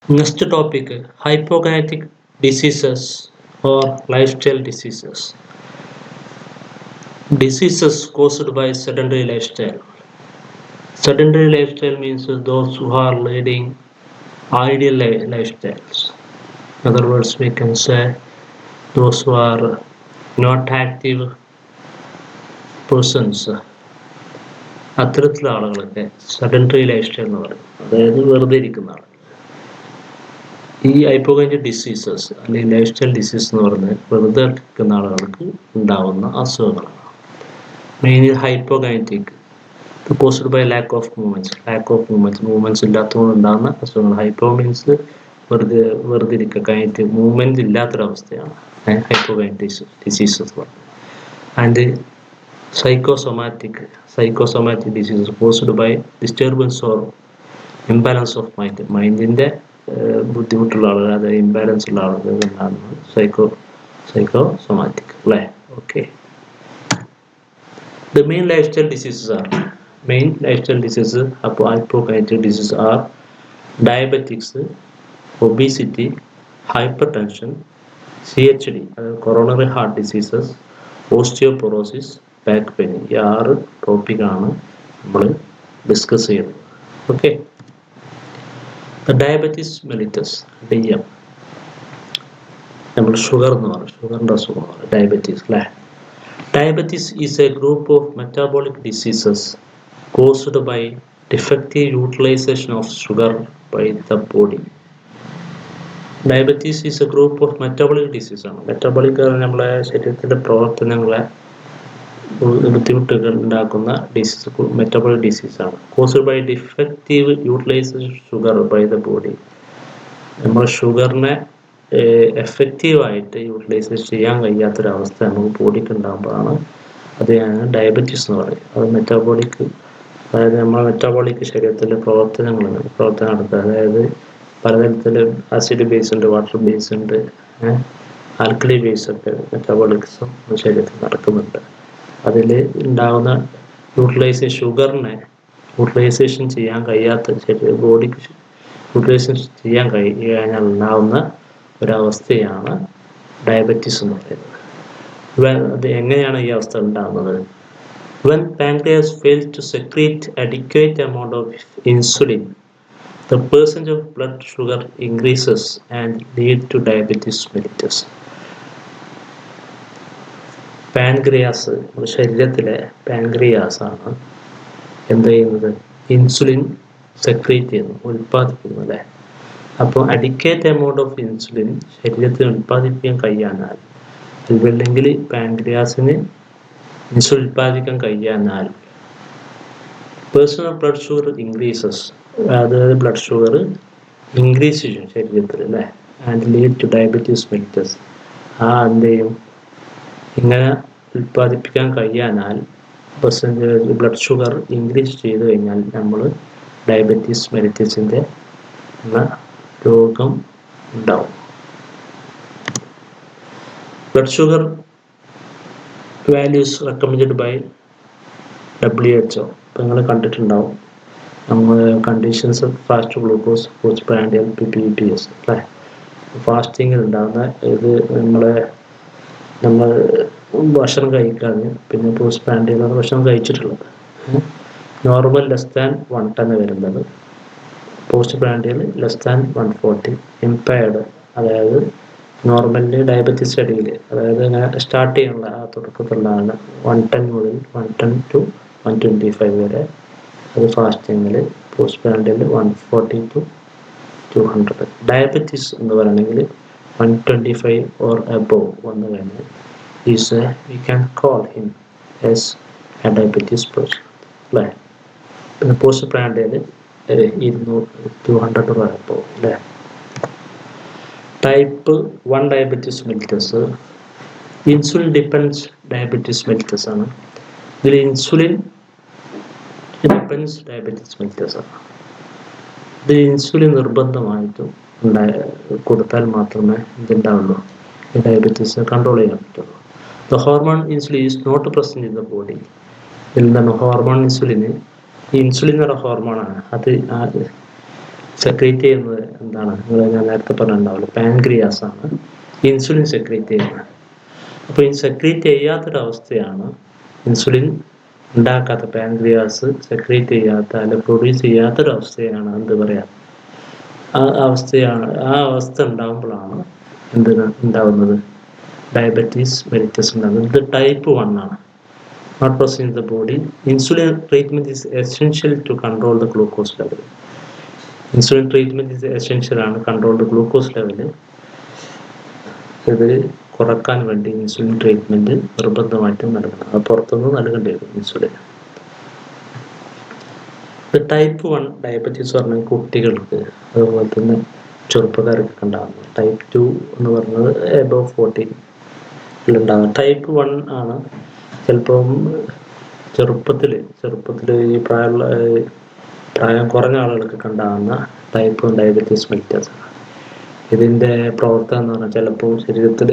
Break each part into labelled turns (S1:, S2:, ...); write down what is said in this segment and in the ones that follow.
S1: Next topic, hypokinetic diseases or lifestyle diseases. Diseases caused by sedentary lifestyle. Sedentary lifestyle means those who are leading ideal lifestyles. In other words, we can say those who are not active persons. അത്തരത്തിലുള്ള ആളുകളൊക്കെ sedentary life style എന്ന് പറയും. അതായത് വെറുതെ ഇരിക്കുന്ന ആൾ. ഈ hypokinetic diseases അല്ലെങ്കിൽ ലൈഫ് സ്റ്റൈൽ ഡിസീസ് എന്ന് പറഞ്ഞാൽ വെറുതെ ഇരിക്കുന്ന ആളുകൾക്ക് ഉണ്ടാവുന്ന അസുഖങ്ങളാണ്. Mainly hypokinetic caused by lack of movements ഇല്ലാത്തതുകൊണ്ട് ഉണ്ടാകുന്ന അസുഖങ്ങൾ. ഹൈപ്പോ മീൻസ് വെറുതെ ഇരിക്കുക, കൈനറ്റിക് മൂവ്മെന്റ് ഇല്ലാത്തൊരവസ്ഥയാണ് ഹൈപ്പോകൈനറ്റിക് ഡിസീസസ് എന്ന് പറയുന്നത്. And psychosomatic diseases caused by disturbance or imbalance of mind. മൈൻഡിന്റെ ബുദ്ധിമുട്ടുള്ള ആളുകൾ, അതായത് ഇംബാലൻസ് ഉള്ള ആളുകൾ എന്നാണ് psychosomatic അല്ലേ. Okay, the main lifestyle diseases അപ്പോൾ hypokinetic diseases are diabetics, obesity, hypertension, CHD അതായത് coronary heart diseases, osteoporosis, back pain. ഈ 6 ടോപ്പിക്കാണ് നമ്മൾ ഡിസ്കസ് ചെയ്യുന്നത്. ഓക്കെ, ഡയബറ്റീസ് മെലിറ്റസ്, DM, നമ്മൾ ഷുഗർ എന്ന് പറയും, ഷുഗറിൻ്റെ അസുഖം എന്ന് പറയും ഡയബറ്റീസ് അല്ലേ. Diabetes is a group of metabolic diseases caused by defective utilization of sugar by the body. Diabetes is a group of metabolic ഡിസീസാണ്. മെറ്റാബോളിക് നമ്മളെ ശരീരത്തിൻ്റെ പ്രവർത്തനങ്ങളെ ബുദ്ധിമുട്ടുകൾ ഉണ്ടാക്കുന്ന ഡിസീസ് മെറ്റബോളിക് ഡിസീസാണ്. Caused by defective utilization sugar by the body. നമ്മൾ ഷുഗറിനെ എഫക്റ്റീവായിട്ട് യൂട്ടിലൈസേഷൻ ചെയ്യാൻ കഴിയാത്തൊരവസ്ഥ നമുക്ക് ബോഡിക്ക് ഉണ്ടാകുമ്പോഴാണ് അതിനാണ് ഡയബറ്റീസ് എന്ന് പറയും. അത് മെറ്റാബോളിക്, അതായത് നമ്മളെ മെറ്റാബോളിക് ശരീരത്തിലെ പ്രവർത്തനം നടത്തുക. അതായത് പലതരത്തിൽ ആസിഡ് ബേസ് ഉണ്ട്, വാട്ടർ ബേസ് ഉണ്ട്, ആൽക്കലി ബേസ് ഒക്കെ മെറ്റാബോളിക്സും ശരീരത്തിൽ നടക്കുന്നുണ്ട്. അതിൽ ഉണ്ടാകുന്ന ഷുഗറിനെ യൂട്ടിലൈസേഷൻ ചെയ്യാൻ കഴിയാത്ത ബോഡിക്ക് യൂട്ടിലൈസേഷൻ ചെയ്യാൻ കഴിഞ്ഞാൽ ഉണ്ടാകുന്ന ഒരവസ്ഥയാണ് ഡയബറ്റീസ് എന്ന് പറയുന്നത്. അത് എങ്ങനെയാണ് ഈ അവസ്ഥ ഉണ്ടാകുന്നത്? When pancreas fails to secrete adequate amount of insulin, the percentage of blood sugar increases and lead to diabetes mellitus. Pancreas, നമ്മുടെ ശരീരത്തിലെ പാൻക്രിയാസ് ആണ് എന്ത് ചെയ്യുന്നത്? ഇൻസുലിൻ സെക്രീറ്റ് ചെയ്യുന്നു, ഉൽപ്പാദിപ്പിക്കുന്നു അല്ലേ. അപ്പോൾ അഡിക്വേറ്റ് എമൗണ്ട് ഓഫ് ഇൻസുലിൻ ശരീരത്തിന് ഉൽപ്പാദിപ്പിക്കാൻ കഴിയാനാൽ, അല്ലെങ്കിൽ പാൻക്രിയാസിന് ഇൻസുലിൻ ഉൽപ്പാദിപ്പിക്കാൻ കഴിയാനാൽ പേഴ്സണൽ ബ്ലഡ് ഷുഗർ ഇൻക്രീസസ്, അതായത് ബ്ലഡ് ഷുഗർ ഇൻക്രീസ് ചെയ്യും ശരീരത്തിൽ അല്ലേ. And lead to diabetes mellitus. എന്ത് ചെയ്യും? ഇങ്ങനെ ഉൽപ്പാദിപ്പിക്കാൻ കഴിയാനാൽ ബ്ലഡ് ഷുഗർ ഇൻക്രീസ് ചെയ്ത് കഴിഞ്ഞാൽ നമ്മൾ ഡയബറ്റീസ് മെലിറ്റസിൻ്റെ എന്ന രോഗം ഉണ്ടാവും. Blood sugar values recommend by WHO. ഇപ്പം നിങ്ങൾ കണ്ടിട്ടുണ്ടാവും, നമ്മൾ conditions fast glucose, post prandial, PPEPS അല്ലേ. ഫാസ്റ്റിങ്ങിൽ ഉണ്ടാകുന്ന ഇത് നമ്മൾ ഭക്ഷണം കഴിക്കാതെ പിന്നെ പോസ്റ്റ് പ്രാൻഡിയലാണ് ഭക്ഷണം കഴിച്ചിട്ടുള്ളത്. നോർമൽ <110 വരുന്നത്, പോസ്റ്റ് പ്രാൻഡിയൽ <140, ഇംപയർഡ് അതായത് നോർമലിൻ്റെ ഡയബറ്റീസ് സ്റ്റഡിയിൽ, അതായത് ഇങ്ങനെ സ്റ്റാർട്ട് ചെയ്യാനുള്ള ആ തുടക്കത്തിലുള്ളതാണ് 110 മുതൽ 110 to 125 വരെ. അത് ഫാസ്റ്റിങ്ങിൽ, പോസ്റ്റ് പ്രാൻഡിയൽ 140 to 200. ഡയബറ്റീസ് എന്ന് പറയണമെങ്കിൽ 125 or above വന്നു കഴിഞ്ഞാൽ we can call him as a diabetes person അല്ലേ. പിന്നെ പോസ്റ്റ് പ്രാൻഡിയൽ 200 or above അല്ലേ. Type 1 diabetes mellitus insulin dependence diabetes mellitus ആണ്. ഇതിൽ ഇൻസുലിൻ ഡിപ്പെൻഡൻസ് ഡയബറ്റീസ് മെലിറ്റസ് ആണ്. ഇത് ഇൻസുലിൻ നിർബന്ധമായിട്ടും കൊടുത്താൽ മാത്രമേ ഇതുണ്ടാവുള്ളൂ, ഈ ഡയബറ്റീസ് കൺട്രോൾ ചെയ്യാൻ പറ്റുള്ളൂ. The hormone insulin is not present in the body. എന്താണ് ഹോർമോൺ? ഇൻസുലിൻ എന്ന ഹോർമോണാണ്. അത് സെക്രീറ്റ് ചെയ്യുന്നത് എന്താണ്? ഞാൻ നേരത്തെ പറഞ്ഞിട്ടുണ്ടാവില്ല, പാൻക്രിയാസ് ആണ് ഇൻസുലിൻ സെക്രീറ്റ് ചെയ്യുന്നത്. അപ്പോൾ ഈ സെക്രീറ്റ് ചെയ്യാത്തൊരവസ്ഥയാണ്, ഇൻസുലിൻ ഉണ്ടാക്കാത്ത, പാൻക്രിയാസ് സെക്രീറ്റ് ചെയ്യാത്ത അല്ലെങ്കിൽ പ്രൊഡ്യൂസ് ചെയ്യാത്തൊരവസ്ഥയാണ് എന്ത് പറയാം, ആ അവസ്ഥ ഉണ്ടാകുമ്പോഴാണ് ഉണ്ടാവുന്നത്, ഡയബറ്റീസ് മെലിറ്റസ് ഉണ്ടാകുന്നത്. ഇത് ടൈപ്പ് 1 ആണ്. Not present in the body. Insulin treatment is essential to control the glucose level. Insulin treatment is essential ആണ്, control the glucose level. ഇത് കുറക്കാൻ വേണ്ടി ഇൻസുലിൻ ട്രീറ്റ്മെന്റ് നിർബന്ധമായിട്ടും നൽകണം. അത് പുറത്തുനിന്ന് നൽകേണ്ടി വരും ഇൻസുലിൻ. ടൈപ്പ് 1 ഡയബറ്റീസ് പറഞ്ഞാൽ കുട്ടികൾക്ക്, അതുപോലെ തന്നെ ചെറുപ്പക്കാർക്കൊക്കെ ഉണ്ടാകുന്നത്. ടൈപ്പ് 2 എന്ന് പറഞ്ഞത് എബോവ് 40 ഉണ്ടാകുന്നത്. ടൈപ്പ് 1 ആണ് ചിലപ്പം ചെറുപ്പത്തിൽ ഈ പ്രായം കുറഞ്ഞ ആളുകൾക്കൊക്കെ ഉണ്ടാകുന്ന ടൈപ്പ് 1 ഡയബറ്റീസ് മെലിറ്റസ് ആണ്. ഇതിൻ്റെ പ്രവർത്തനം എന്ന് പറഞ്ഞാൽ ചിലപ്പോൾ ശരീരത്തിൽ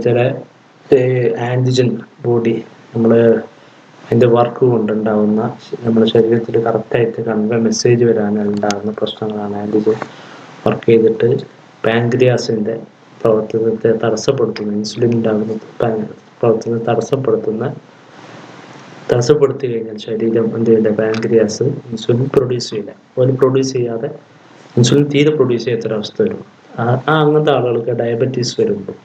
S1: ചില ആൻറ്റിജൻ ബോഡി അതിൻ്റെ വർക്ക് കൊണ്ടുണ്ടാകുന്ന, നമ്മുടെ ശരീരത്തിൽ കറക്റ്റായിട്ട് മെസ്സേജ് വരാനുണ്ടാകുന്ന പ്രശ്നങ്ങളാണ്. ആൻറ്റിജൻ വർക്ക് ചെയ്തിട്ട് പാൻക്രിയാസിൻ്റെ പ്രവർത്തനത്തെ തടസ്സപ്പെടുത്തുന്ന, ഇൻസുലിൻ ഉണ്ടാകുന്ന പ്രവർത്തനത്തെ തടസ്സപ്പെടുത്തി കഴിഞ്ഞാൽ ശരീരം എന്ത് ചെയ്യില്ല, പാൻക്രിയാസ് ഇൻസുലിൻ പ്രൊഡ്യൂസ് ചെയ്യില്ല. പ്രൊഡ്യൂസ് ചെയ്യാതെ ഇൻസുലിൻ തീരെ പ്രൊഡ്യൂസ് ചെയ്യാത്തൊരവസ്ഥ വരും. അങ്ങനത്തെ ആളുകൾക്ക് ഡയബറ്റീസ് വരുമ്പോൾ,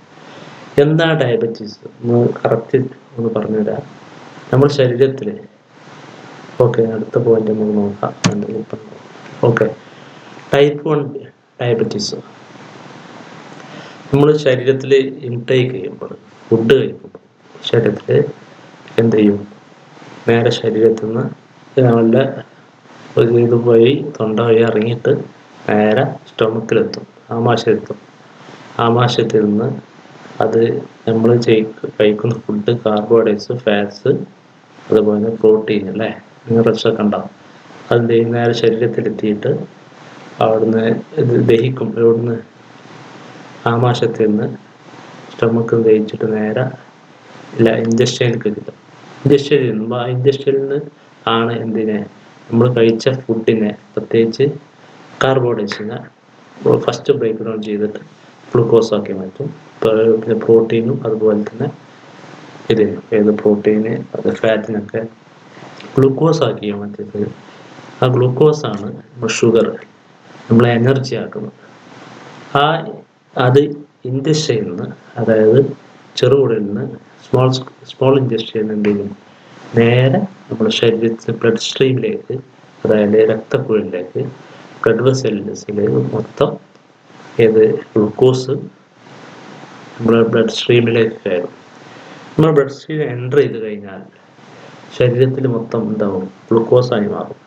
S1: എന്താ ഡയബറ്റീസ് എന്ന് കറക്റ്റ് ഒന്ന് പറഞ്ഞുതരാം. നമ്മുടെ ശരീരത്തിൽ, ഓക്കെ, അടുത്ത പോയിന്റ് നമുക്ക് നോക്കാം. ഓക്കെ, ടൈപ്പ് 1 ഡയബറ്റീസ് നമ്മൾ ശരീരത്തിൽ ഇൻടേക്ക് ചെയ്യുമ്പോൾ, ഫുഡ് കഴിക്കുമ്പോൾ ശരീരത്തിൽ എന്ത് ചെയ്യും, നേരെ ശരീരത്തിൽ നിന്ന് നമ്മളുടെ ഇത് പോയി തൊണ്ട വഴി ഇറങ്ങിയിട്ട് നേരെ സ്റ്റൊമക്കിലെത്തും, ആമാശയത്തിൽ നിന്ന് അത് നമ്മൾ കഴിക്കുന്ന ഫുഡ്, കാർബോഹൈഡ്രേറ്റ്സ്, ഫാറ്റ്സ്, അതുപോലെ പ്രോട്ടീൻ, അല്ലേ, മിനറൽസൊക്കെ ഉണ്ടാവും. അതിൻ്റെ നേരെ ശരീരത്തിലെത്തിയിട്ട് അവിടുന്ന് ഇത് ദഹിക്കും. ഇവിടുന്ന് ആമാശയത്തിൽ നിന്ന് സ്റ്റൊമക്ക് ദഹിച്ചിട്ട് നേരെ ഇൻഡസ്ട്രിയിലേക്ക് കിട്ടും. ഇൻഡസ്ട്രിയിൽ നിന്ന് ആണ് എന്തിനെ, നമ്മൾ കഴിച്ച ഫുഡിനെ, പ്രത്യേകിച്ച് കാർബോഹൈഡ്രേറ്റ്സിനെ ഫസ്റ്റ് ബ്രേക്ക് ഡൗൺ ചെയ്തിട്ട് ഗ്ലൂക്കോസ് ആക്കി മാറ്റും. പിന്നെ പ്രോട്ടീനും അതുപോലെ തന്നെ പ്രോട്ടീന്, ഫാറ്റിനൊക്കെ ഗ്ലൂക്കോസ് ആക്കി മാറ്റിയത്. ആ ഗ്ലൂക്കോസാണ് ഷുഗർ, നമ്മളെ എനർജി ആക്കുന്നത്. അത് ഇൻഡസ്ട്രിയിൽ നിന്ന്, അതായത് ചെറുകുടലിൽ നിന്ന്, സ്മോൾ ഇൻഡസ്ട്രിയിൽ നിന്ന് എന്ത് ചെയ്യും, നേരെ നമ്മുടെ ശരീരത്തിൽ ബ്ലഡ് സ്ട്രീമിലേക്ക്, അതായത് രക്തക്കുഴലിലേക്ക്, ബ്ലഡ് വെസൽസിലേക്ക് മൊത്തം ഗ്ലൂക്കോസ് നമ്മുടെ ബ്ലഡ് സ്ട്രീമിലേക്ക് കയറും. നമ്മൾ ബ്ലഡ് സ്ട്രീം എൻ്റർ ചെയ്ത് കഴിഞ്ഞാൽ ശരീരത്തിൽ മൊത്തം എന്താവും, ഗ്ലൂക്കോസായി മാറും.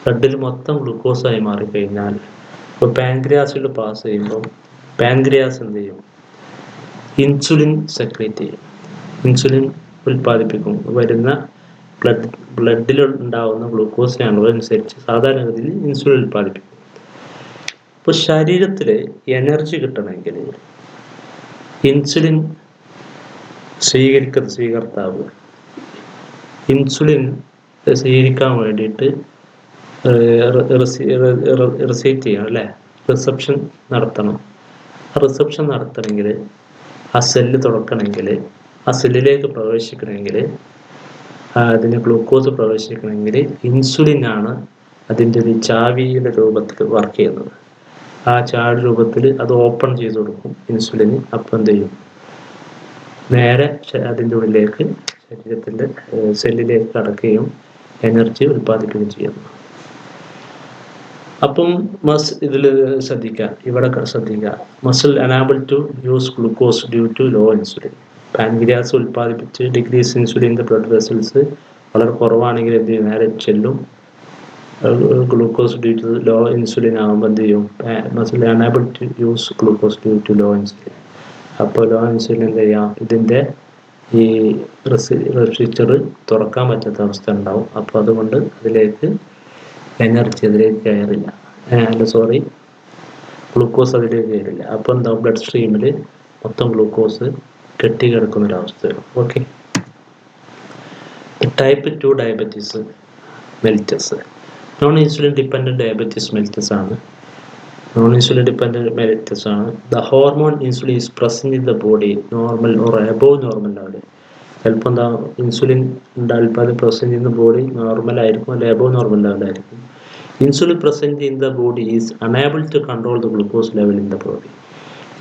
S1: ബ്ലഡിൽ മൊത്തം ഗ്ലൂക്കോസായി മാറിക്കഴിഞ്ഞാൽ, ഇപ്പോൾ പാൻക്രിയാസിൽ പാസ് ചെയ്യുമ്പോൾ പാൻക്രിയാസ് എന്ത് ചെയ്യും, ഇൻസുലിൻ സെക്രീറ്റ് ചെയ്യും, ഇൻസുലിൻ ഉൽപ്പാദിപ്പിക്കും. വരുന്ന ബ്ലഡിൽ ഉണ്ടാകുന്ന ഗ്ലൂക്കോസിന്റെ അളവനുസരിച്ച് സാധാരണഗതിയിൽ ഇൻസുലിൻ ഉൽപ്പാദിപ്പിക്കും. ഇപ്പോൾ ശരീരത്തിൽ എനർജി കിട്ടണമെങ്കിൽ ഇൻസുലിൻ സ്വീകർത്താവ് ഇൻസുലിൻ സ്വീകരിക്കാൻ വേണ്ടിയിട്ട് റിസീറ്റ് ചെയ്യണം, അല്ലേ, റിസപ്ഷൻ നടത്തണം. റിസപ്ഷൻ നടത്തണമെങ്കിൽ, ആ സെല്ല് തുറക്കണമെങ്കിൽ, ആ സെല്ലിലേക്ക് പ്രവേശിക്കണമെങ്കിൽ, അതിന് ഗ്ലൂക്കോസ് പ്രവേശിക്കണമെങ്കിൽ ഇൻസുലിനാണ് അതിൻ്റെ ഒരു ചാവിയുടെ രൂപത്തിൽ വർക്ക് ചെയ്യുന്നത്. ആ ചാവി രൂപത്തിൽ അത് ഓപ്പൺ ചെയ്ത് കൊടുക്കും ഇൻസുലിന്. അപ്പം എന്ത് ചെയ്യും, നേരെ അതിൻ്റെ ഉള്ളിലേക്ക് ശരീരത്തിൻ്റെ സെല്ലിലേക്ക് കടക്കുകയും എനർജി ഉൽപ്പാദിപ്പിക്കുകയും ചെയ്യുന്നു. അപ്പം ഇതിൽ ഇവിടെ ശ്രദ്ധിക്കുക, muscle unable to use glucose due to low insulin. Pancreas ഉൽപ്പാദിപ്പിച്ച് ഡിക്രീസ് ഇൻസുലിൻ്റെ ബ്ലഡ് വെസൽസ് വളരെ കുറവാണെങ്കിൽ എന്ത് ചെയ്യും, നേരെ ചെല്ലും. Glucose due to low insulin ആകുമ്പോൾ എന്ത് ചെയ്യും, muscle unable to use glucose due to low insulin. അപ്പോൾ ലോ ഇൻസുലിൻ എന്ത് ചെയ്യാം, ഇതിൻ്റെ ഈ റെസിസ്റ്റർ തുറക്കാൻ പറ്റാത്ത അവസ്ഥ ഉണ്ടാവും. അപ്പോൾ അതുകൊണ്ട് അതിലേക്ക് എനർജി അതിലേക്ക് കയറില്ല, ഗ്ലൂക്കോസ് അതിലേക്ക് കയറില്ല. അപ്പോൾ എന്താ, ബ്ലഡ് സ്ട്രീമിൽ മൊത്തം ഗ്ലൂക്കോസ് കെട്ടിക്കിടക്കുന്നൊരവസ്ഥ വരും. Okay, type 2 diabetes mellitus. Non insulin dependent diabetes mellitus ആണ്. നോൺ ഇൻസുലിൻ ഡിപ്പെൻഡൻറ്റ് മെലിറ്റസ് ആണ്. The hormone insulin is present in the body normal or above normal level. ചിലപ്പോൾ എന്താ ഇൻസുലിൻ ഉൽപ്പാദനം present in the body normal ആയിരിക്കും, അല്ലെങ്കിൽ above normal ലെവലായിരിക്കും. Insulin present in the body is unable to control the glucose level in the body.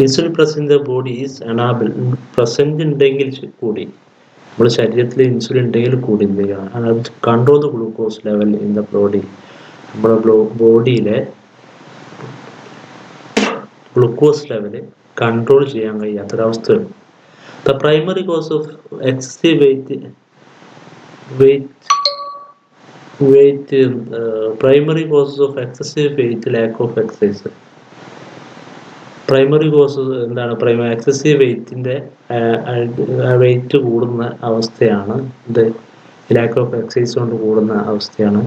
S1: Insulin present in the body is unable, present ഉണ്ടെങ്കിൽ കൂടി, നമ്മുടെ ശരീരത്തിൽ insulin ഉണ്ടെങ്കിൽ കൂടി എന്ത് ചെയ്യുക, control the glucose level in the body. നമ്മുടെ ബോഡിയിലെ ഗ്ലൂക്കോസ് ലെവല് കൺട്രോൾ ചെയ്യാൻ കഴിയാത്തൊരവസ്ഥയാണ്. The primary cause of excessive primary causes of excessive weight, lack of exercise. Primary cause എന്താണ്? എക്സസീവ് വെയിറ്റിൻ്റെ വെയിറ്റ് കൂടുന്ന അവസ്ഥയാണ് ഇത്. ലാക്ക് ഓഫ് എക്സസൈസ് കൊണ്ട് കൂടുന്ന അവസ്ഥയാണ്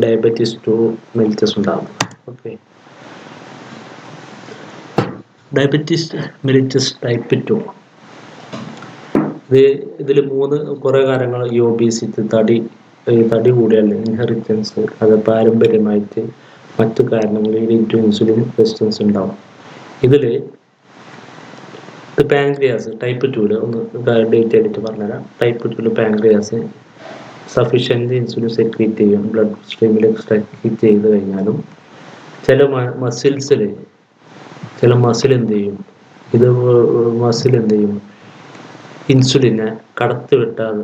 S1: ഡയബറ്റീസ് 2 മെലിറ്റസ് ഉണ്ടാകുന്നത്. Okay, diabetes mellitus type 2. ഇതിൽ കുറേ കാര്യങ്ങൾ, ഈ ഒബീസിറ്റി, തടി കൂടിയാൽ ഇൻഹെറിറ്റൻസ്, അത് പാരമ്പര്യമായിട്ട് മറ്റു കാരണങ്ങൾ ഇൻസുലിൻ റെസിസ്റ്റൻസ് ഉണ്ടാവും. ഇതിൽ പാൻക്രിയാസ് ടൈപ്പ് 2 ഒന്ന് ഡേറ്റ് ആയിട്ട് പറഞ്ഞുതരാം. Type 2 pancreas sufficient insulin secrete ചെയ്യും, ബ്ലഡ് സ്ട്രീമിൽ സെക്രീറ്റ് ചെയ്ത് കഴിഞ്ഞാലും ചില മസിൽ എന്ത് ചെയ്യും, ഇൻസുലിനെ കടത്തിവിട്ടാൽ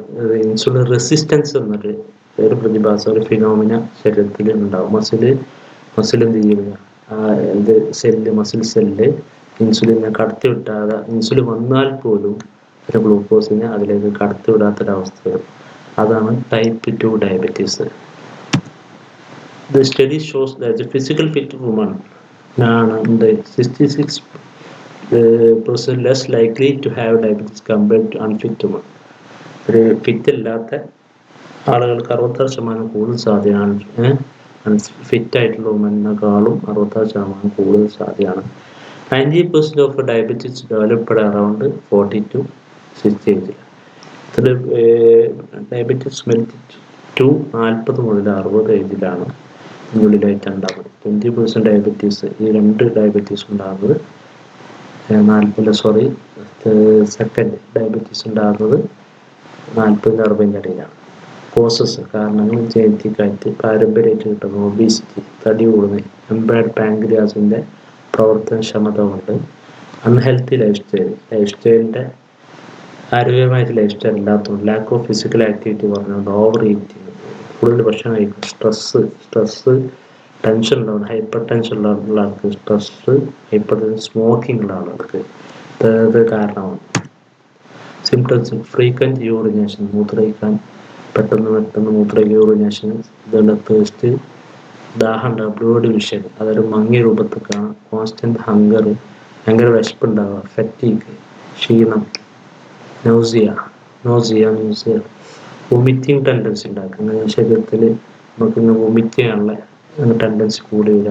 S1: ഇൻസുലിൻ റെസിസ്റ്റൻസ് എന്നൊരു പ്രതിഭാസം, ഒരു ഫിനോമിന ശരീരത്തിൽ ഉണ്ടാവും. മസിൽ എന്ത് ചെയ്യുക, മസിൽ സെല്ല് ഇൻസുലിനെ കടത്തിവിട്ടാതെ, ഇൻസുലിൻ വന്നാൽ പോലും ഒരു ഗ്ലൂക്കോസിനെ അതിലേക്ക് കടത്തിവിടാത്തൊരവസ്ഥ, അതാണ് type 2 diabetes. The study shows that the physical fit woman ആണ് 66% less likely to have diabetes compared to unfit women. ഒരു ഫിറ്റ് ഇല്ലാത്ത ആളുകൾക്ക് 66% കൂടുതൽ സാധ്യതയാണ്, ഫിറ്റ് ആയിട്ടുള്ള വുമനേക്കാളും 66% കൂടുതൽ സാധ്യതയാണ്. 90% of diabetes developed around 40 to 60 ഏജിൽ. ഇതിൽ ഡയബറ്റീസ് മെലിറ്റസ് 2 40 മുതൽ 60 ഏജിലാണ് ഉള്ളിലായിട്ട് ഉണ്ടാകുന്നത്. 20% ഡയബറ്റീസ്, ഈ 2 ഡയബറ്റീസ് ഉണ്ടാകുന്നത് സെക്കൻഡ് ഡയബറ്റീസ് ഉണ്ടാകുന്നത് 40-60 ഇടയിലാണ്. കോസസ്, കാരണങ്ങൾ ജനറ്റിക്കായിട്ട് പാരമ്പര്യമായിട്ട് കിട്ടുന്ന ഒബീസിറ്റി, തടി കൂടുന്നത്, എംപയർഡ് പാൻക്രിയാസിൻ്റെ പ്രവർത്തനക്ഷമത കൊണ്ട്, അൺഹെൽത്തി ലൈഫ് സ്റ്റൈലിൻ്റെ ആരോഗ്യമായിട്ട് ലൈഫ് സ്റ്റൈൽ ഇല്ലാത്തതുകൊണ്ട്, ലാക്ക് ഓഫ് ഫിസിക്കൽ ആക്ടിവിറ്റി പറഞ്ഞുകൊണ്ട്, ഓവർ ഈറ്റിംഗ്, കൂടുതൽ ഭക്ഷണം കഴിക്കും, സ്ട്രെസ്സ് ടെൻഷൻ ഉണ്ടാവും, ഹൈപ്പർ ടെൻഷൻ ഉള്ള ആൾക്ക് സ്ട്രെസ്സ്, ഹൈപ്പർ ടെൻഷൻ, സ്മോക്കിംഗ് ഉള്ള ആളുകൾക്ക് ഇത് കാരണമാണ്. സിംറ്റംസ് ഫ്രീക്വൻറ്റ് യൂറിനേഷൻ, പെട്ടെന്ന് മൂത്രമൊഴിക്കുക, യൂറിനേഷൻ, തേഴ്സ്റ്റ്, ദാഹം ഉണ്ടാകും, ബ്ലൂഡ് വിഷൻ, അതൊരു മങ്ങിയ രൂപത്തിൽ കാണാം, കോൺസ്റ്റൻറ്റ് ഹങ്കർ, ഭയങ്കര വിശപ്പുണ്ടാവുക, ഫറ്റീഗ്, ക്ഷീണം, നോസിയ, വൊമിറ്റിംഗ് ടെൻഡൻസി ഉണ്ടാക്കുക, ശരീരത്തിൽ നമുക്കിന്ന് വൊമിറ്റ് ചെയ്യാനുള്ള ടെൻഡൻസി കൂടി വരിക,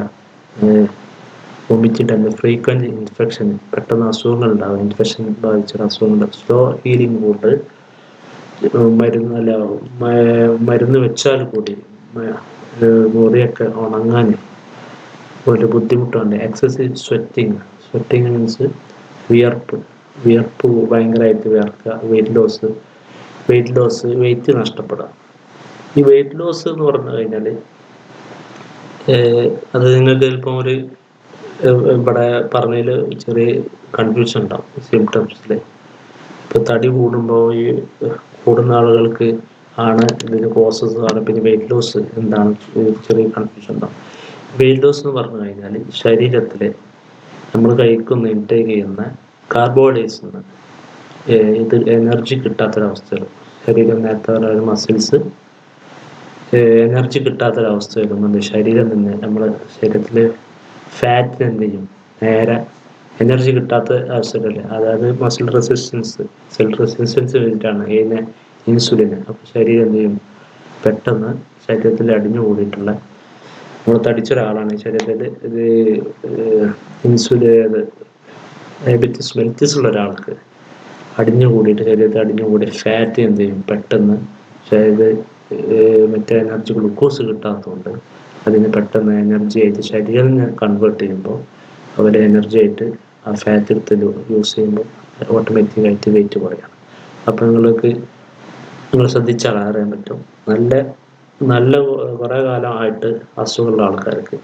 S1: വൊമിറ്റിംഗ് ടെൻഡൻസി, ഫ്രീക്വൻറ്റ് ഇൻഫെക്ഷൻ, പെട്ടെന്ന് അസുഖങ്ങൾ ഉണ്ടാകും, ഇൻഫെക്ഷൻ ബാധിച്ച അസുഖങ്ങൾ, സ്ലോ ഹീലിംഗ് കൊണ്ട് മരുന്ന് വെച്ചാൽ കൂടി മുറിയൊക്കെ ഉണങ്ങാൻ ഒരു ബുദ്ധിമുട്ടുണ്ട്. എക്സസീവ് സ്വെറ്റിങ് മീൻസ് വിയർപ്പ് ഭയങ്കരമായിട്ട് വിയർക്കുക, വെയിറ്റ് നഷ്ടപ്പെടുക. ഈ വെയിറ്റ് ലോസ് എന്ന് പറഞ്ഞു കഴിഞ്ഞാൽ അത് നിങ്ങൾക്ക് ചിലപ്പോൾ ഇവിടെ പറഞ്ഞതിൽ ചെറിയ കൺഫ്യൂഷൻ ഉണ്ടാവും സിംറ്റംസിൽ. ഇപ്പോൾ തടി കൂടുമ്പോൾ ഈ കൂടുന്ന ആളുകൾക്ക് ആണ് ഇതിന് കോസസ് ആണ്. പിന്നെ വെയിറ്റ് ലോസ് എന്താണ് ചെറിയ കൺഫ്യൂഷൻ ഉണ്ടാവും. വെയിറ്റ് ലോസ് എന്ന് പറഞ്ഞു കഴിഞ്ഞാൽ ശരീരത്തിൽ നമ്മൾ ഇൻടേക്ക് ചെയ്യുന്ന കാർബോഹൈഡ്രേറ്റ്സ് ഇത് എനർജി കിട്ടാത്തൊരവസ്ഥകൾ, ശരീരം നേരത്തെ പറഞ്ഞ മസിൽസ് എനർജി കിട്ടാത്തൊരവസ്ഥ വരുന്നുണ്ട്. ശരീരം തന്നെ നമ്മുടെ ശരീരത്തിൽ ഫാറ്റിന് എന്ത് ചെയ്യും, നേരെ എനർജി കിട്ടാത്ത അവസ്ഥകളിൽ, അതായത് മസിൽ റെസിസ്റ്റൻസ്, സെൽ റെസിസ്റ്റൻസ് വെച്ചിട്ടാണ് ഇതിനെ ഇൻസുലിന്. അപ്പോൾ ശരീരം എന്ത് ചെയ്യും, പെട്ടെന്ന് ശരീരത്തിൽ അടിഞ്ഞു കൂടിയിട്ടുള്ള, നമ്മൾ തടിച്ച ഒരാളാണ്, ശരീരത്തിൽ ഇത് ഇൻസുലിൻ ഡയബറ്റീസ് മെലിറ്റസ് ഉള്ള ഒരാൾക്ക് ശരീരത്തിൽ അടിഞ്ഞുകൂടി ഫാറ്റ് എന്ത് ചെയ്യും, പെട്ടെന്ന് ശരീരത്തിൽ മറ്റേ എനർജി ഗ്ലൂക്കോസ് കിട്ടാത്തതുകൊണ്ട് അതിന് പെട്ടെന്ന് എനർജി ആയിട്ട് ശരീരം കൺവേർട്ട് ചെയ്യുമ്പോൾ അവരെ എനർജി ആയിട്ട് ആ ഫാറ്റ് എടുത്ത് യൂസ് ചെയ്യുമ്പോൾ ഓട്ടോമാറ്റിക്കായിട്ട് വെയിറ്റ് കുറയാണ്. അപ്പം നിങ്ങൾ ശ്രദ്ധിച്ചാൽ അറിയാൻ പറ്റും, നല്ല കുറേ കാലമായിട്ട് അസുഖമുള്ള ആൾക്കാർക്ക്,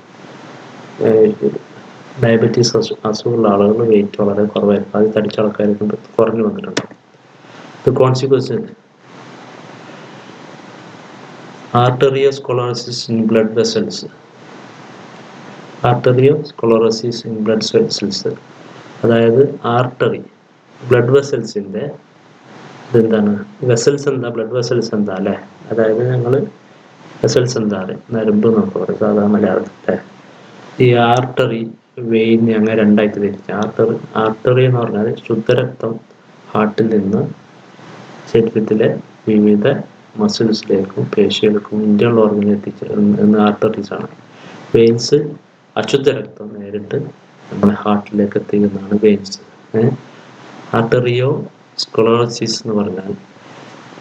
S1: ഡയബറ്റീസ് അസുഖമുള്ള ആളുകൾ വെയിറ്റ് വളരെ കുറവായിരിക്കും. അത് തടിച്ച ആൾക്കാർക്ക് കുറഞ്ഞു വന്നിട്ടുണ്ട്. Consequence arteriosclerosis in blood vessels. Arteriosclerosis in blood vessels, അതായത് ആർട്ടറി ബ്ലഡ് വെസൽസിൻ്റെ ഇതെന്താണ്, വെസൽസ് എന്താ, ബ്ലഡ് വെസൽസ് എന്താ അല്ലേ, അതായത് ഞങ്ങൾ വെസൽസ് എന്താ നരമ്പ് നമുക്ക് പറയും സാധാരണ മലയാളത്തിലെ. ഈ ആർട്ടറി വെയിൻ അങ്ങനെ രണ്ടായിട്ട് തിരിച്ചു. ആർട്ടറി എന്ന് പറഞ്ഞാൽ ശുദ്ധരക്തം ഹാർട്ടിൽ നിന്ന് ശരീരത്തിലെ വിവിധ മസിൽസിലേക്കും പേശികൾക്കും ഇന്റേണൽ ഓർഗനിൽ എത്തിച്ച ആർട്ടറീസ് ആണ്. വെയിൻസ് അശുദ്ധ രക്തം നേരിട്ട് നമ്മുടെ ഹാർട്ടിലേക്ക് എത്തിക്കുന്നതാണ് വെയിൻസ്. ആർട്ടറിയോ സ്ക്ലെറോസിസ് എന്ന് പറഞ്ഞാൽ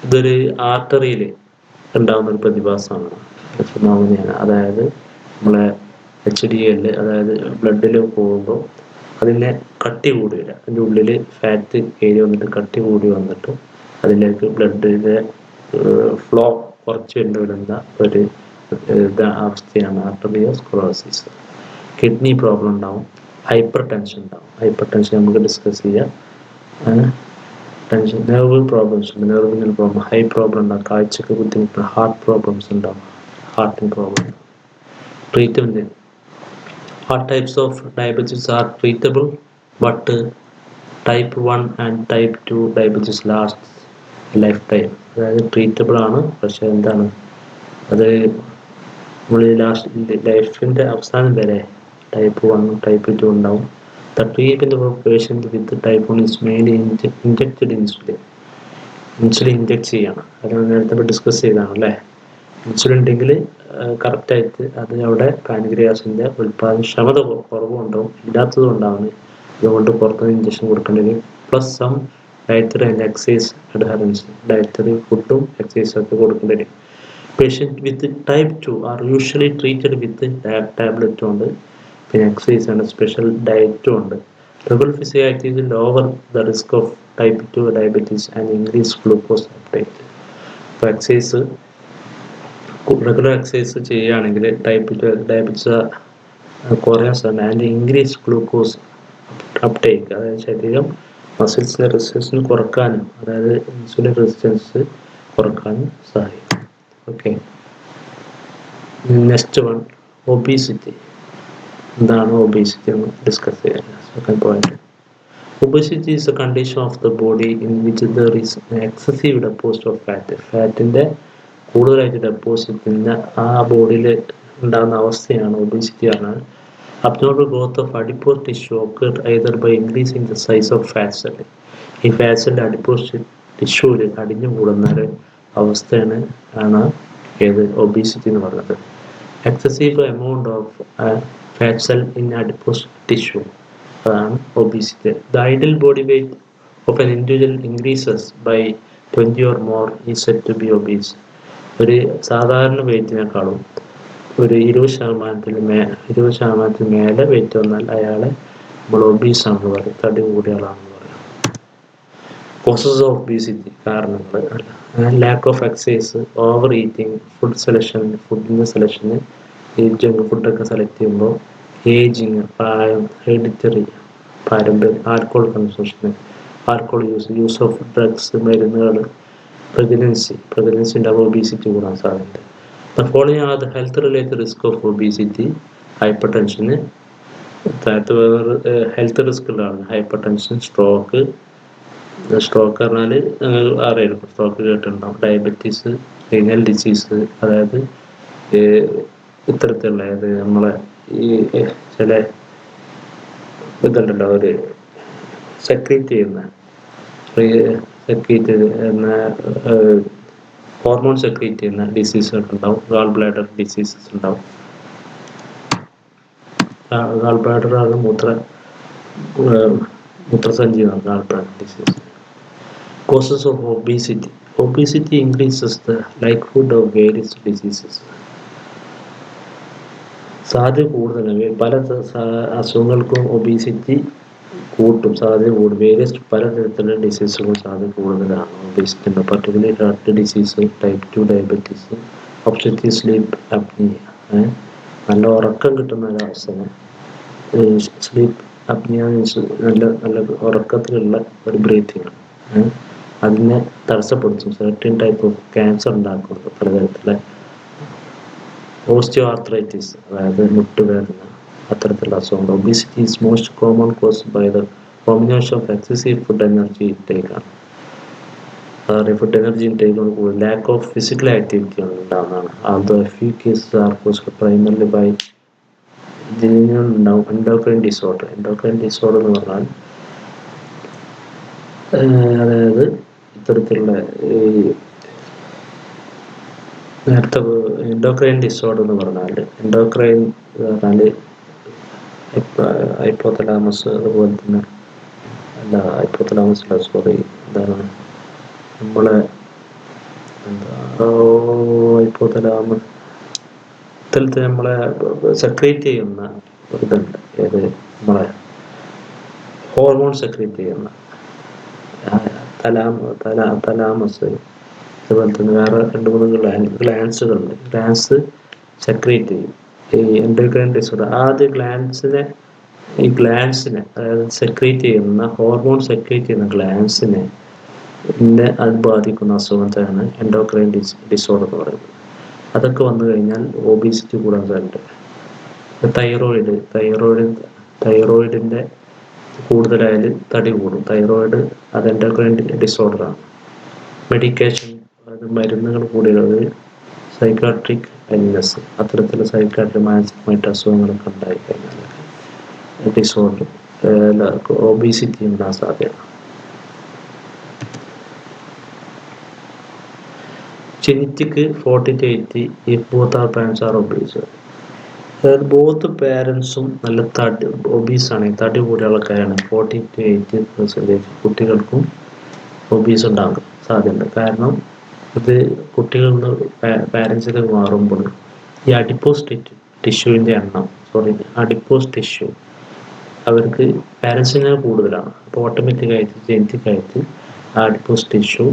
S1: ഇതൊരു ആർട്ടറിയിൽ ഉണ്ടാകുന്ന ഒരു പ്രതിഭാസമാണ്, ഫിനോമിനയാണ്. അതായത് നമ്മളെ HDL, അതായത് ബ്ലഡിൽ പോകുമ്പോൾ അതിനെ കട്ടി കൂടി വരിക, അതിൻ്റെ ഉള്ളിൽ ഫാറ്റ് ഏരിയ വന്നിട്ട് കട്ടി കൂടി വന്നിട്ട് അതിലേക്ക് ബ്ലഡിൻ്റെ ഫ്ലോ കുറച്ച് വരുന്ന ഒരു അവസ്ഥയാണ് ആർട്ടറിയോസ്ക്ലെറോസിസ്. കിഡ്നി പ്രോബ്ലം ഉണ്ടാവും, ഹൈപ്പർ ടെൻഷൻ ഉണ്ടാവും. ഹൈപ്പർ ടെൻഷൻ നമുക്ക് ഡിസ്കസ് ചെയ്യാം. ടെൻഷൻ, നെർവ് പ്രോബ്ലംസ് ഉണ്ട്, നെർവിനൽ പ്രോബ്ലം, ഹൈ പ്രോബ്ലം ഉണ്ടാവും, കാഴ്ചക്ക് ബുദ്ധിമുട്ട്, ഹാർട്ട് പ്രോബ്ലംസ് ഉണ്ടാവും, ഹാർട്ടിന് problem. Treatment, all types of diabetes are treatable, but type 1 and type 2 diabetes lasts lifetime. അതായത് ട്രീറ്റബിൾ ആണ്, പക്ഷെ എന്താണ് അത് നമ്മൾ ലൈഫിൻ്റെ അവസാനം വരെ ടൈപ്പ് 1 ടൈപ്പ് 2 ഉണ്ടാവും. The treatment of patient with type 1 is mainly injected insulin inject ചെയ്യണം. അത് നേരത്തെ ഡിസ്കസ് ചെയ്തതാണ് അല്ലേ. ഇൻസുലിൻ ഉണ്ടെങ്കിൽ കറക്റ്റായിട്ട് അത് അവിടെ പാൻക്രിയാസിൻ്റെ ഉൽപാദനക്ഷമത കുറവുണ്ടാവും, ഇല്ലാത്തതും ഉണ്ടാവുന്നത്. അതുകൊണ്ട് പുറത്തുനിന്ന് ഇഞ്ചക്ഷൻ കൊടുക്കേണ്ടി വരും. Plus some dietary and exercise adherence, dietary ഫുഡും എക്സസൈസും ഒക്കെ കൊടുക്കേണ്ടി വരും. Patient with type 2 are usually treated with ടാബ്ലറ്റും ഉണ്ട്, പിന്നെ എക്സസൈസ് ആണ്, സ്പെഷ്യൽ ഡയറ്റും ഉണ്ട്. Regular physical activity lower the risk of type 2 diabetes and increase glucose uptake. അപ്പോൾ റെഗുലർ എക്സസൈസ് ചെയ്യുകയാണെങ്കിൽ ടൈപ്പ് 2 ഡയബറ്റീസ് കുറയാൻ സാധിക്കും. ആൻഡ് ഇൻക്രീസ് ഗ്ലൂക്കോസ് അപ്ടേക്ക്, അതായത് ശരീരം മസിൽസിൻ്റെ റെസിസ്റ്റൻസ് കുറക്കാനും, അതായത് ഇൻസുലിൻ റെസിസ്റ്റൻസ് കുറക്കാനും സഹായിക്കും. Okay, next one obesity. എന്താണ് ഒബീസിറ്റി എന്ന് ഡിസ്കസ് ചെയ്യാം. Second point, obesity is a condition of the body in which there is excessive deposit of fat. ഫാറ്റിൻ്റെ കൂടുതലായിട്ട് ഡെപ്പോസിറ്റ് ചെയ്യുന്ന ആ ബോഡിയിൽ ഉണ്ടാകുന്ന അവസ്ഥയാണ് ഒബീസിറ്റി പറഞ്ഞാൽ. Abnormal growth of adipose tissue occurred either by increasing the size of fat cell. ഈ fat സെല്ലിൻ്റെ അഡിപ്പോസ് ടിഷ്യൂവിൽ അടിഞ്ഞു കൂടുന്ന ഒരു അവസ്ഥയാണ് ഏത് ഒബീസിറ്റി എന്ന് പറയുന്നത്. Excessive amount of fat cell in adipose tissue, അതാണ് obesity. The ideal body weight of an individual increases by 20 or more is said to be obese. ഒരു സാധാരണ വെയ്റ്റിനേക്കാളും ഒരു 20% മേലെ വെയിറ്റ് വന്നാൽ അയാളെ നമ്മൾ ഒബീസ് ആണെന്ന് പറയും, തടി കൂടിയ ആളാണെന്ന് പറയും. കോസസ് ഓഫ് ഒബീസിറ്റി, കാരണങ്ങൾ: lakh of exercise, over eating, ഫുഡിൻ്റെ സെലക്ഷന്, ഈ ജങ്ക് ഫുഡൊക്കെ സെലക്ട് ചെയ്യുമ്പോൾ, ഏജിങ്, പ്രായം, ഹെറിഡിറ്ററി, പാരമ്പര്യം, alcohol consumption, alcohol use of drugs, മരുന്നുകൾ, പ്രഗ്നൻസി ഉണ്ടാകുമ്പോൾ ഒബീസിറ്റി കൂടാൻ സാധ്യത. The following are the health related risk of obesity. ഹൈപ്പർ ടെൻഷന് ഹെൽത്ത് റിസ്ക് ഉള്ളതാണ്. ഹൈപ്പർ ടെൻഷൻ, സ്ട്രോക്ക് പറഞ്ഞാൽ അറിയാം, സ്ട്രോക്ക് കേട്ടിട്ടുണ്ടാവും. ഡയബറ്റീസ്, റീനൽ ഡിസീസ്, അതായത് ഇത്തരത്തിലുള്ള നമ്മളെ ഈ ചില ഇതുണ്ടല്ലോ, ഒരു സെക്രീറ്റ് ചെയ്യുന്ന ഹോർമോൺ സെക്രീറ്റ് ചെയ്യുന്ന ഡിസീസുകൾ ഉണ്ടാവും. ഗാൾ ബ്ലാഡർ ഡിസീസസ് ഉണ്ടാവും. ഗാൾ ബ്ലാഡർ ആണ് മൂത്രസഞ്ചി, gall bladder disease. Causes of obesity, Obesity increases the likelihood of various diseases. സാധ്യത കൂടുതലാണ് പല അസുഖങ്ങൾക്കും ഒബീസിറ്റി കൂട്ടും, സാധ്യത കൂടും. വേരിയസ് പലതരത്തിലുള്ള ഡിസീസുകളും സാധ്യത കൂടുതലാണ് obesity. Particularly heart disease, type 2 diabetes, obstructive sleep apnoea, നല്ല ഉറക്കം കിട്ടുന്ന ഒരവസ്ഥ. സ്ലീപ്പ് അപ്നിയ മീൻസ് നല്ല നല്ല ഉറക്കത്തിലുള്ള ഒരു ബ്രീത്തിങ് ആണ്. അതിനെ തടസ്സപ്പെടുത്തും. സെർട്ടൻ ടൈപ്പ് ഓഫ് ക്യാൻസർ ഉണ്ടാക്കുന്നത് പലതരത്തിലെ ഓസ്റ്റിയോ ആർത്രൈറ്റിസ്, അതായത് മുട്ടുവേദന, അത്തരത്തിലുള്ള അസുഖങ്ങൾ. Obesity is most common cause by the combination of excessive food energy intake ആണ്. ഫുഡ് എനർജി ഇൻടേക്ക് കൂടുതൽ ലാക്ക് ഓഫ് ഫിസിക്കൽ ആക്ടിവിറ്റി ഉണ്ടാകുന്നതാണ്. Although few cases are caused primarily by ഉണ്ടാവും എൻഡോക്രൈൻ ഡിസോർഡർ. എൻഡോക്രൈൻ ഡിസോർഡർ എന്ന് പറഞ്ഞാൽ അതായത് ഇത്തരത്തിലുള്ള നേരത്തെ endocrine disorder എന്ന് പറഞ്ഞാൽ എൻഡോക്രൈൻ എന്ന് പറഞ്ഞാൽ ഹൈപ്പോതലാമസ്, അതുപോലെ തന്നെ അല്ല ഹൈപ്പോതലാമസ് അല്ല, സോറി, എന്താണ് നമ്മളെ ഹൈപ്പോതലാമസ് ഇത്തരത്തിൽ നമ്മളെ സെക്രീറ്റ് ചെയ്യുന്ന ഇതുണ്ട്, ഏത് നമ്മളെ ഹോർമോൺ സെക്രീറ്റ് ചെയ്യുന്ന തലാമസ്, അതുപോലെ തന്നെ വേറെ 2-3 ഗ്ലാൻസുകളുണ്ട്. ഗ്ലാൻസ് സെക്രീറ്റ് ചെയ്യും ഈ എൻഡോക്രൈൻ ഡിസോർഡർ. ആദ്യ ഈ ഗ്ലാൻസിനെ അതായത് സെക്രീറ്റ് ചെയ്യുന്ന ഹോർമോൺ സെക്രീറ്റ് ചെയ്യുന്ന ഗ്ലാൻസിനെ അത് ബാധിക്കുന്ന അസുഖത്തെയാണ് എൻഡോക്രൈൻ ഡിസോർഡർ എന്ന് പറയുന്നത്. അതൊക്കെ വന്നു കഴിഞ്ഞാൽ ഒബീസിറ്റി കൂടാൻ സാധ്യത. തൈറോയിഡിൻ്റെ കൂടുതലായാൽ തടി കൂടും. തൈറോയിഡ് അത് എൻഡോക്രൈൻ ഡിസോർഡറാണ്. മെഡിക്കേഷൻ, അതായത് മരുന്നുകൾ കൂടിയുള്ളത് സൈക്കാട്രിക് ഇൽനെസ്, അത്തരത്തിലുള്ള സൈക്കാട്രിക് മാനസികമായിട്ട് അസുഖങ്ങളൊക്കെ ഉണ്ടായിക്കഴിഞ്ഞാൽ ഡിസോർഡർ ഒബീസിറ്റി ഉണ്ടാകാൻ സാധ്യത. Genetic 40 to 80 if both our parents are obese. അതായത് ബോത്ത് പേരൻസും നല്ല ഒബീസ് ആണെങ്കിൽ, തടി കൂടിയ ആൾക്കാരാണ് 40 to 80% കുട്ടികൾക്കും ഒബീസ് ഉണ്ടാകാൻ സാധ്യതയുണ്ട്. കാരണം ഇത് കുട്ടികളിൽ നിന്ന് പാരൻസിലേക്ക് മാറുമ്പോൾ ഈ അഡിപ്പോസ് ടിഷ്യൂവിൻ്റെ എണ്ണം, അഡിപ്പോസ് ടിഷ്യൂ അവർക്ക് പാരൻസിന് കൂടുതലാണ്. അപ്പോൾ ഓട്ടോമാറ്റിക്കായിട്ട് ജെനറ്റിക്കായിട്ട് ആ അഡിപ്പോസ് ടിഷ്യൂ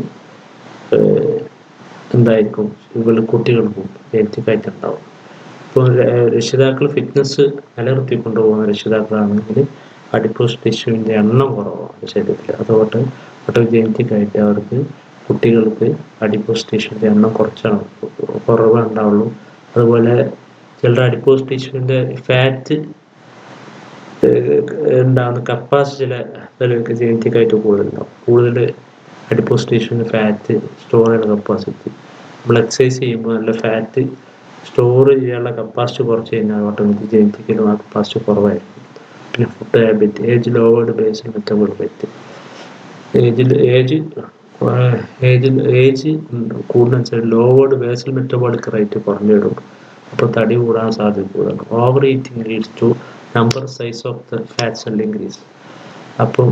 S1: എന്തായിരിക്കും കുട്ടികൾക്കും ജെനറ്റിക്കായിട്ട് ഉണ്ടാവും. ഇപ്പോൾ രക്ഷിതാക്കൾ ഫിറ്റ്നസ് നിലനിർത്തിക്കൊണ്ടു പോകുന്ന രക്ഷിതാക്കളാണെങ്കിൽ അഡിപ്പോസ് ടിഷ്യൂവിൻ്റെ എണ്ണം കുറവാണ് ശരീരത്തിൽ. അതുകൊണ്ട് ജെനറ്റിക്കായിട്ട് അവർക്ക് കുട്ടികൾക്ക് അഡിപ്പോസ് ടിഷ്യൂവിൻ്റെ എണ്ണം കുറവേ ഉണ്ടാവുള്ളൂ. അതുപോലെ ചിലർ അഡിപ്പോസ് ടിഷ്യൂവിൻ്റെ ഫാറ്റ് ഉണ്ടാകുന്ന കപ്പാസിറ്റി ചിലർക്ക് ജെനറ്റിക്കായിട്ട് കൂടുതലുണ്ടാവും. കൂടുതൽ അഡിപ്പോസ് ടിഷ്യൂവിൻ്റെ ഫാറ്റ് സ്റ്റോർ ചെയ്യുന്ന കപ്പാസിറ്റി, നമ്മൾ എക്സസൈസ് ചെയ്യുമ്പോൾ നല്ല ഫാറ്റ് സ്റ്റോർ ചെയ്യാനുള്ള കപ്പാസിറ്റി കുറച്ച് കഴിഞ്ഞാൽ ഓട്ടോമാറ്റിക് ജെനറ്റിക്കലും ആ കപ്പാസിറ്റി കുറവായിരിക്കും. പിന്നെ food habit, age lowered basal metabolic age കൂടുന്നതനുസരിച്ച് ലോവേർഡ് ബേസൽ മെറ്റബോളിക് റേറ്റ് കുറഞ്ഞു വരും. അപ്പോൾ തടി കൂടാൻ സാധ്യത കൂടുതലാണ്. Over eating leads to number size of the fat cell increase. അപ്പം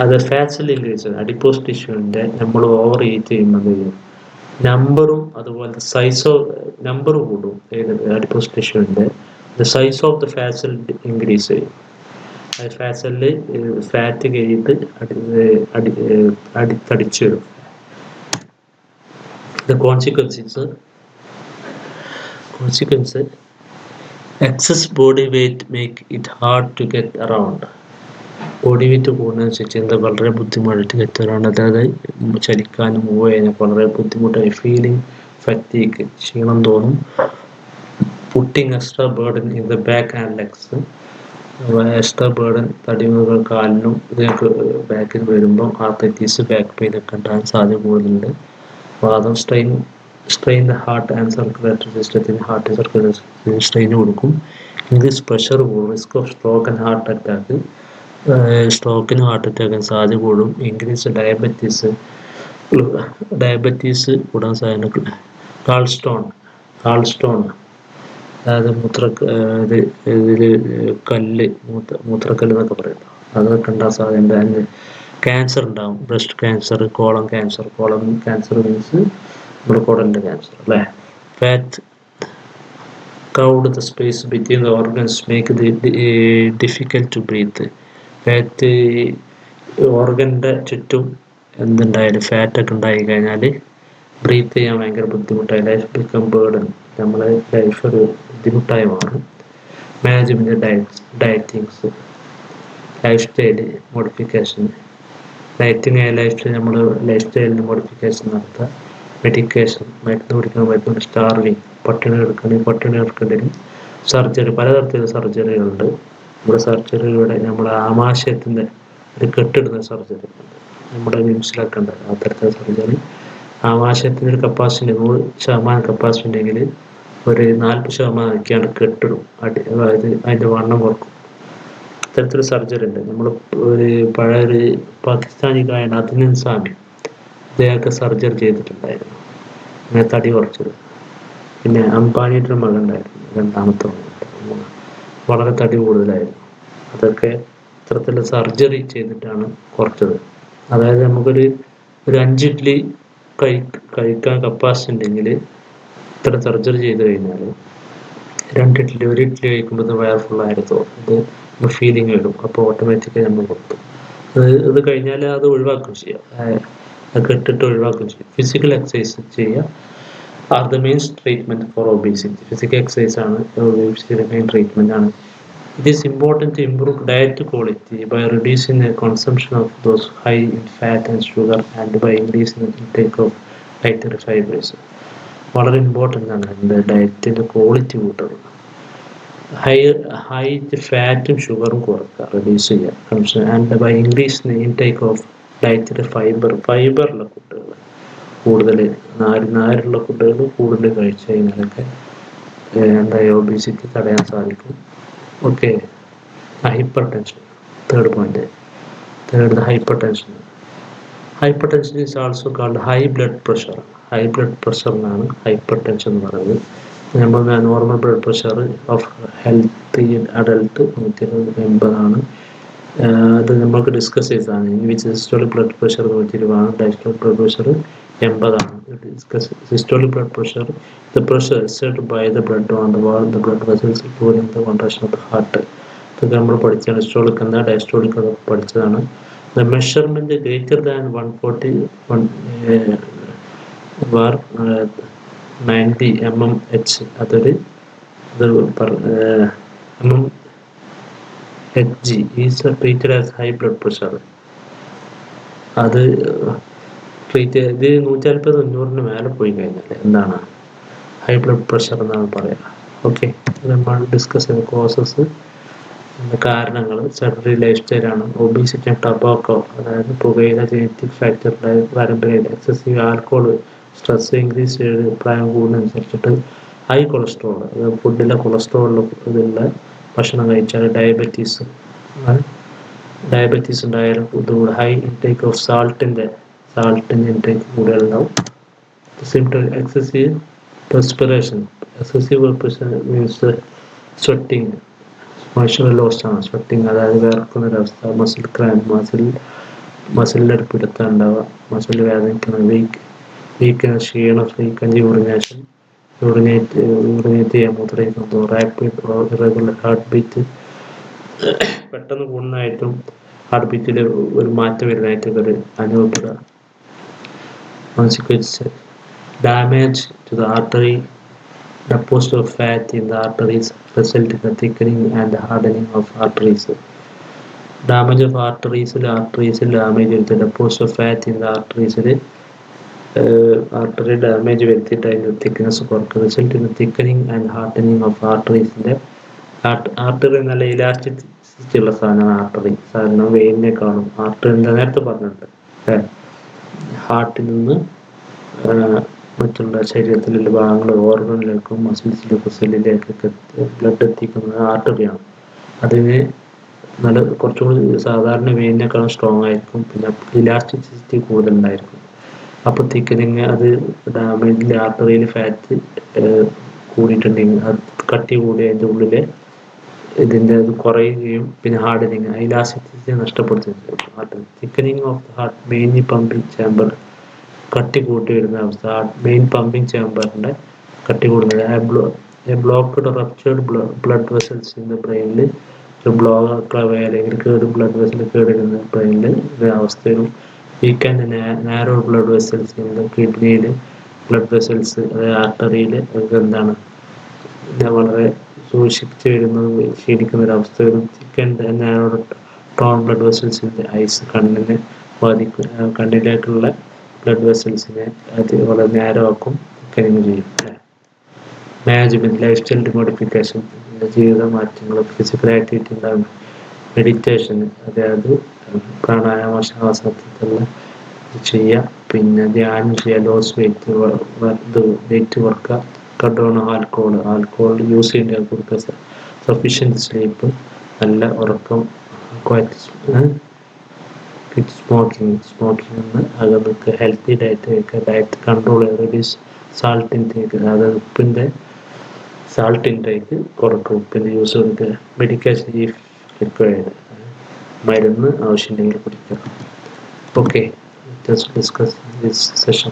S1: അത് ഫാറ്റ് സെൽ ഇൻക്രീസ്, അഡിപ്പോസ് ടിഷ്യൂവിൻ്റെ നമ്മൾ ഓവർ ഈറ്റ് ചെയ്യുമ്പോൾ നമ്പറും അതുപോലെ നമ്പർ കൂടും. അഡിപ്പോസ് ടിഷ്യൂവിൻ്റെ size of the fat cell increase ചെയ്യും. ഫാറ്റ് സെല്ല് ഫാറ്റ് കഴിഞ്ഞിട്ട് തടിച്ചു വരും. Consequence excess body weight make it hard to get around. Body weight കൂടുന്നതനുസരിച്ച് വളരെ ബുദ്ധിമുട്ടായിട്ട് ഗെറ്റ് അറൗണ്ട്, അതായത് ചലിക്കാനും മൂവ് ചെയ്യാനും വളരെ ബുദ്ധിമുട്ടായി. ഫീലിംഗ് ഫറ്റീഗ്, ക്ഷീണം തോന്നും. Putting extra burden in the back and legs, extra burden തടിമുകൾ കാലിനും ഇതിനൊക്കെ ബാക്കിൽ വരുമ്പോൾ ആർത്രൈറ്റിസ്, ബാക്ക് പെയിൻ ഒക്കെ ഉണ്ടാകാൻ സാധ്യത കൂടുതലുണ്ട്. വാദം strain the heart and circulatory സിസ്റ്റത്തിന്, ഹാർട്ട് സർക്കുലേറ്ററി സ്ട്രെയിൻ കൊടുക്കും. ഇൻക്രീസ് പ്രഷർ കൂടും. Risk of stroke and heart attack, സ്ട്രോക്കിനും ഹാർട്ട് അറ്റാക്കിന് സാധ്യത കൂടും. ഇൻക്രീസ് ഡയബറ്റീസ് കൂടാൻ സാധ്യത. കാൾസ്റ്റോൺ അതായത് മൂത്രക്കല്ല് എന്നൊക്കെ പറയുന്നത്, അതൊക്കെ ഉണ്ടാകാൻ സാധ്യത. ക്യാൻസർ ഉണ്ടാവും, breast cancer, column cancer means നമ്മുടെ കുടലിൻ്റെ ക്യാൻസർ അല്ലേ. Fat crowd the space between the organs make it difficult to breathe. Fat ഓർഗൻ്റെ ചുറ്റും എന്തുണ്ടായാലും ഫാറ്റൊക്കെ ഉണ്ടായി കഴിഞ്ഞാൽ ബ്രീത്ത് ചെയ്യാൻ ഭയങ്കര ബുദ്ധിമുട്ടായി, ലൈഫ് ബിക്കം ബേർഡൻ, നമ്മളെ ലൈഫ് ഒരു ബുദ്ധിമുട്ടായി മാറും. Management dietings, life style modification, life സ്റ്റൈലിന് മോഡിഫിക്കേഷൻ നടത്തുക. മെഡിക്കേഷൻ, മരുന്ന് കുടിക്കണം, സ്റ്റാർവിങ്, പട്ടിണി എടുക്കേണ്ടി വരും. സർജറി, പലതരത്തിലുള്ള സർജറികളുണ്ട്. നമ്മുടെ സർജറിയുടെ നമ്മുടെ ആമാശയത്തിൻ്റെ ഒരു കെട്ടിടുന്ന സർജറി നമ്മുടെ മനസ്സിലാക്കേണ്ട അത്തരത്തിലുള്ള സർജറി. ആമാശയത്തിൻ്റെ ഒരു കപ്പാസിറ്റി 100% കപ്പാസിറ്റി ഉണ്ടെങ്കിൽ ഒരു 40% ഒക്കെയാണ് കെട്ടിടും, അതായത് അതിൻ്റെ വണ്ണം കുറക്കും. ഇത്തരത്തിലുള്ള സർജറി ഉണ്ട്. നമ്മൾ ഒരു പഴയൊരു പാകിസ്ഥാനിക്കായ അദ്നൻ സാമി, അദ്ദേഹമൊക്കെ സർജറി ചെയ്തിട്ടുണ്ടായിരുന്നു, അങ്ങനെ തടി കുറച്ചത്. പിന്നെ അംബാനിയുടെ ഒരു മകൻ ഉണ്ടായിരുന്നു, രണ്ടാമത്തെ വളരെ തടി കൂടുതലായിരുന്നു. അതൊക്കെ ഇത്തരത്തിലുള്ള സർജറി ചെയ്തിട്ടാണ് കുറച്ചത്. അതായത് നമുക്കൊരു 5 ഇഡ്ഡലി കഴിക്കാൻ കപ്പാസിറ്റി ഉണ്ടെങ്കിൽ ഇത്ര സർജറി ചെയ്ത് കഴിഞ്ഞാൽ 2 ഇഡ്ഡലി 1 ഇഡ്ഡലി കഴിക്കുമ്പോൾ വയർ ഫുള്ളായിരുന്നു, അത് ഫീലിംഗ് വരും. അപ്പോൾ ഓട്ടോമാറ്റിക്കായി നമ്മൾ കൊടുക്കും. ഇത് കഴിഞ്ഞാൽ അത് ഒഴിവാക്കും ചെയ്യാം, അതൊക്കെ ഇട്ടിട്ട് ഒഴിവാക്കും ചെയ്യും. ഫിസിക്കൽ എക്സസൈസ് ചെയ്യുക are the main treatment four obesity. Physical exercise ആണ് ഒബേസിറ്റിയുടെ മെയിൻ ട്രീറ്റ്മെൻറ്റ് ആണ്. It is important to improve diet quality by reducing the consumption of those high in fat and sugar and by increasing the intake of dietary fibers. വളരെ important ആണ് എൻ്റെ ഡയറ്റിൻ്റെ quality കൂട്ടുന്നത്. High ഫാറ്റും ഷുഗറും കുറക്കുക, reduce ചെയ്യുക. And by increasing the intake of dietary ഫൈബറുള്ള ഫുഡുകൾ, കൂടുതൽ നാരുള്ള ഫുഡുകൾ കൂടുതൽ കഴിച്ചു കഴിഞ്ഞാലൊക്കെ എന്തായി ഒബേസിറ്റി തടയാൻ സാധിക്കും. Okay. Hyper tension, third point. Hyper tension is also called high blood pressure. High blood pressure എന്നാണ് ഹൈപ്പർ ടെൻഷൻ എന്ന് പറയുന്നത്. നമ്മൾ normal blood pressure of healthy adult 180 അത് നമുക്ക് ഡിസ്കസ് ചെയ്തതാണ്. Systolic blood pressure 120, diastolic blood pressure 80. Systolic blood pressure, the pressure exerted by the blood on the wall, the blood vessels during the contraction of the heart. ഇതൊക്കെ നമ്മൾ പഠിച്ചതാണ്. Systolic എന്താ, diastolic അതൊക്കെ പഠിച്ചതാണ്. The measurement greater than 140 90 mmHg, അതൊരു mmHg is treated as high blood pressure. അത് ഇത് 140-100 മേലെ പോയി കഴിഞ്ഞാൽ എന്താണ് ഹൈ ബ്ലഡ് പ്രഷർ എന്നാണ് പറയുക. ഓക്കെ. നമ്മൾ ഡിസ്കസ് ചെയ്ത കോസസ്, കാരണങ്ങൾ സെഡൻറ്ററി ലൈഫ് സ്റ്റൈലാണ്, ഒബീസിറ്റി, ടബാക്കോ അതായത് പുകയില, ജനറ്റിക് ഫാക്ടർ, പാരമ്പര്യം, എക്സസീവ് ആൽക്കഹോൾ, സ്ട്രെസ് ഇൻക്രീസ് ചെയ്ത് പ്രായം കൂടുന്നതനുസരിച്ചിട്ട്, ഹൈ കൊളസ്ട്രോൾ, ഫുഡിലെ കൊളസ്ട്രോളിൽ ഇതുള്ള ഭക്ഷണം കഴിച്ചാൽ, ഡയബറ്റീസ് ഉണ്ടായാലും ഇതുകൂടെ, ഹൈ ഇൻടേക്ക് ഓഫ് സാൾട്ടിൻ്റെ ഇൻടേക്ക് കൂടുതലുണ്ടാവും. Symptom excessive perspiration means sweating, മനുഷ്യർ ലോസ് ആണ് സ്വെറ്റിങ്, അതായത് വേർക്കുന്നൊരവസ്ഥ, മസിൽ ക്രാമ്പ്, മസിലിൻ്റെ ഒരു പിടുത്തം ഉണ്ടാവുക, മസിൽ വേദനിക്കുന്ന, വീക്ക്നെസ്, ക്ഷീണം, ഫ്രീക്വൻറ്റ് യൂറിനേറ്റ് ചെയ്യാൻ മൂത്രയിക്കുന്നത്, റാപ്പിഡ് ഇറഗുലർ ഹാർട്ട് ബീറ്റ്, പെട്ടെന്ന് കൂടുന്നതായിട്ടും ഹാർട്ട് ബീറ്റിൽ ഒരു മാറ്റം വരുന്നതായിട്ടൊക്കെ ഒരു അനുഭവപ്പെടുക. Consequence, damage to the artery, deposit of fat in the arteries result in the thickening and hardening of arteries. Damage of arteries damage with the deposit of fat in the arteries, artery damage വരുത്തിയിട്ട് അതിൻ്റെ thickness കുറക്കുക, result in the thickening and hardening of arteries. Artery നല്ല elasticity ഉള്ള സാധനമാണ് artery. സാധാരണ വെയിനെ കാണും. Artery എന്താ നേരത്തെ പറഞ്ഞിട്ടുണ്ട്, ഹാർട്ടിൽ നിന്ന് മറ്റുള്ള ശരീരത്തിലുള്ള ഭാഗങ്ങൾ, ഓർഗനിലേക്കും മസിൽസിലേക്കും സെല്ലിലേക്കൊക്കെ ബ്ലഡ് എത്തിക്കുന്നത് ആർട്ടറിയാണ്. അതിന് നല്ല കുറച്ചുകൂടി സാധാരണ വെയിനേക്കാളും സ്ട്രോങ് ആയിരിക്കും, പിന്നെ ഇലാസ്റ്റിസിറ്റി കൂടുതലുണ്ടായിരിക്കും. അപ്പോൾ തിക്കനിങ്, അത് ഡാമേജിൽ ആർട്ടറിയിൽ ഫാറ്റ് കൂടിയിട്ടുണ്ടെങ്കിൽ, അത് കട്ടി കൂടി അതിൻ്റെ ഉള്ളിലെ ഇതിൻ്റെ ഇത് കുറയുകയും പിന്നെ ഹാർഡനിങ് ഇലാസ്റ്റിസിറ്റി നഷ്ടപ്പെടുത്തുകയും heart thickening of the heart mainly pumping chamber കട്ടി കൂട്ടി വരുന്ന അവസ്ഥ മെയിൻ പമ്പിങ് ചേമ്പറിൻ്റെ കട്ടി കൂടുന്നത് blocked ruptured blood vessels in the ബ്രെയിനിൽ ഒരു ബ്ലോക്ക് അല്ലെങ്കിൽ ബ്ലഡ് വെസൽ കേടുവരുന്ന ബ്രെയിനിൽ ഒരു അവസ്ഥയിലും weak narrow blood vessels in the കിഡ്നിയിൽ ബ്ലഡ് വെസൽസ് അതായത് ആർട്ടറിയിൽ എന്താണ് വളരെ സൂക്ഷിച്ച് വരുന്നത് ക്ഷീണിക്കുന്ന ഒരവസ്ഥ വരും ചിക്കൻ നാരോ ടോൺ ബ്ലഡ് വെസൽസിൻ്റെ ഐസ് കണ്ണിനെ ബാധിക്കും കണ്ണിലേക്കുള്ള ബ്ലഡ് വെസൽസിനെ അത് വളരെ നാരോ ആക്കും തിക്കനിങ് ചെയ്യും. മാനേജ്മെൻറ്റ് ലൈഫ് സ്റ്റൈൽ മോഡിഫിക്കേഷൻ ജീവിത മാറ്റങ്ങൾ ഫിസിക്കൽ ആക്ടിവിറ്റി ഉണ്ടാകും മെഡിറ്റേഷൻ അതായത് പ്രാണായാമ ശ്വാസത്തിലുള്ള ചെയ്യുക പിന്നെ ധ്യാനം ചെയ്യുക ലോസ് വെയിറ്റ് വർക്കുക കട്ട് ഡൗൺ ആൽക്കോഹോൾ യൂസ് ചെയ്യേണ്ട കൊടുക്കുക സഫീഷ്യൻറ്റ് സ്ലീപ്പ് നല്ല ഉറക്കം സ്മോക്കിംഗ് അതൊക്കെ ഹെൽത്തി ഡയറ്റ് കഴിക്കുക diet control reduce salt intake അതായത് ഉപ്പിൻ്റെ സാൾട്ട് ഇൻടേക്ക് കുറക്കുക ഉപ്പിൻ്റെ യൂസ് കൊടുക്കുക മെഡിക്കേഷൻ ഈഫ് റിക്വയർഡ് മരുന്ന് ആവശ്യമുണ്ടെങ്കിൽ കുടിക്കുക. Okay, let's discuss this session.